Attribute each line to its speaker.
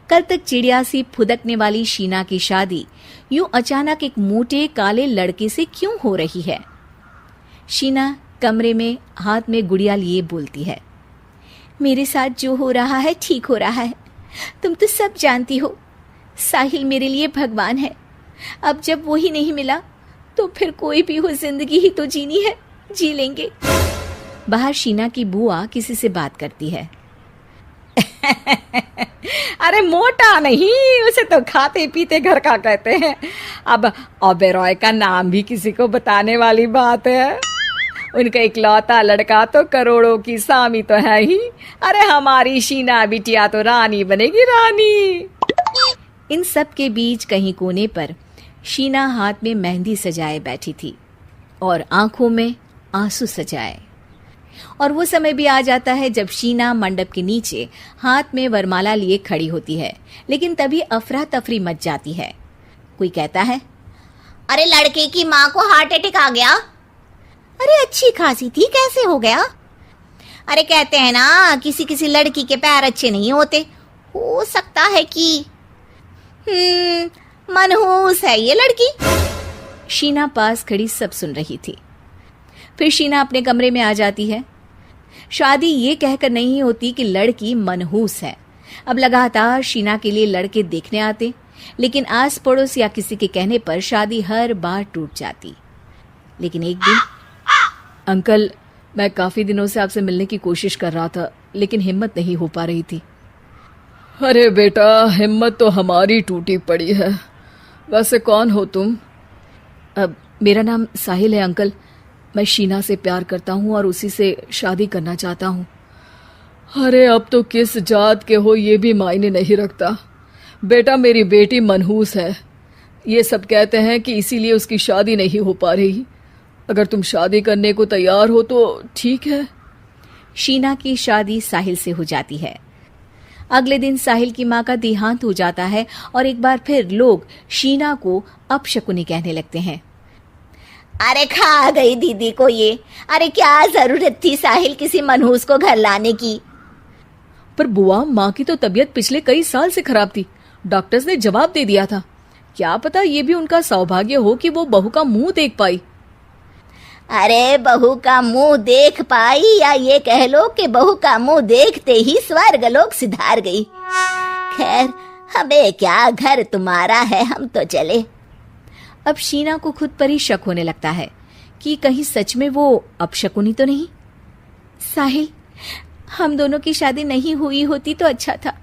Speaker 1: कल तक चिड़िया सी फुदकने वाली शीना की शादी यूं अचानक एक मोटे काले लड़के से क्यों हो रही है? शीना कमरे में हाथ में गुड़िया लिए बोलती है, मेरे साथ जो हो रहा है ठीक हो रहा है। तुम तो सब जानती हो, साहिल मेरे लिए भगवान है। अब जब वो ही नहीं मिला तो फिर कोई भी हो, जिंदगी ही तो जीनी है, जी लेंगे। बाहर शीना की बुआ किसी से बात करती है।
Speaker 2: अरे मोटा नहीं, उसे तो खाते पीते घर का कहते हैं। अब ओबेरॉय का नाम भी किसी को बताने वाली बात है। उनका इकलौता लड़का तो करोड़ों की सामी तो है ही। अरे हमारी शीना बिटिया तो रानी बनेगी, रानी।
Speaker 1: इन सब के बीच कहीं कोने पर शीना हाथ में मेहंदी सजाए बैठी थी और आंखों में आंसू सजाए। और वो समय भी आ जाता है जब शीना मंडप के नीचे हाथ में वरमाला लिए खड़ी होती है, लेकिन तभी अफरा तफरी मच जाती है। कोई कहता है,
Speaker 3: अरे लड़के की माँ को हार्ट अटैक आ गया। अरे अच्छी खासी थी, कैसे हो गया? अरे कहते हैं ना, किसी किसी लड़की के पैर अच्छे नहीं होते, हो सकता है कि मनहूस है ये लड़की।
Speaker 1: शीना पास खड़ी सब सुन रही थी। फिर शीना अपने कमरे में आ जाती है। शादी ये कहकर नहीं होती कि लड़की मनहूस है। अब लगातार शीना के लिए लड़के देखने आते, लेकिन आस पड़ोस या किसी के कहने पर शादी हर बार टूट जाती। लेकिन एक दिन,
Speaker 2: अंकल, मैं काफी दिनों से आपसे मिलने की कोशिश कर रहा था, लेकिन हिम्मत नहीं हो पा रही थी। अरे बेटा, हिम्मत तो हमारी टूटी पड़ी है। वैसे कौन हो तुम? अब मेरा नाम साहिल है अंकल। मैं शीना से प्यार करता हूँ और उसी से शादी करना चाहता हूँ। अरे अब तो किस जात के हो ये भी मायने नहीं रखता। बेटा, मेरी बेटी मनहूस है। ये सब कहते हैं कि इसीलिए उसकी शादी नहीं हो पा रही। अगर तुम शादी करने को तैयार हो तो ठीक है।
Speaker 1: शीना की शादी साहिल से हो जाती है। अगले दिन साहिल की माँ का देहांत हो जाता है और एक बार फिर लोग शीना को अपशकुनी कहने लगते हैं।
Speaker 3: अरे खा गई दीदी को ये। अरे क्या जरूरत थी साहिल किसी मनहूस को घर लाने की?
Speaker 2: पर बुआ, माँ की तो तबीयत पिछले कई साल से खराब थी। डॉक्टर्स ने जवाब दे दिया था। क्या पता ये भी उनका सौभाग्य हो कि वो बहू का मुंह देख पाई।
Speaker 3: अरे बहू का मुंह देख पाई, या ये कह लो कि बहू का मुंह देखते ही स्वर्ग लोक सिधार गई। खैर, हमें क्या, घर तुम्हारा है, हम तो चले।
Speaker 1: अब शीना को खुद पर ही शक होने लगता है कि कहीं सच में वो अपशकुनी तो नहीं। साहिल, हम दोनों की शादी नहीं हुई होती तो अच्छा था।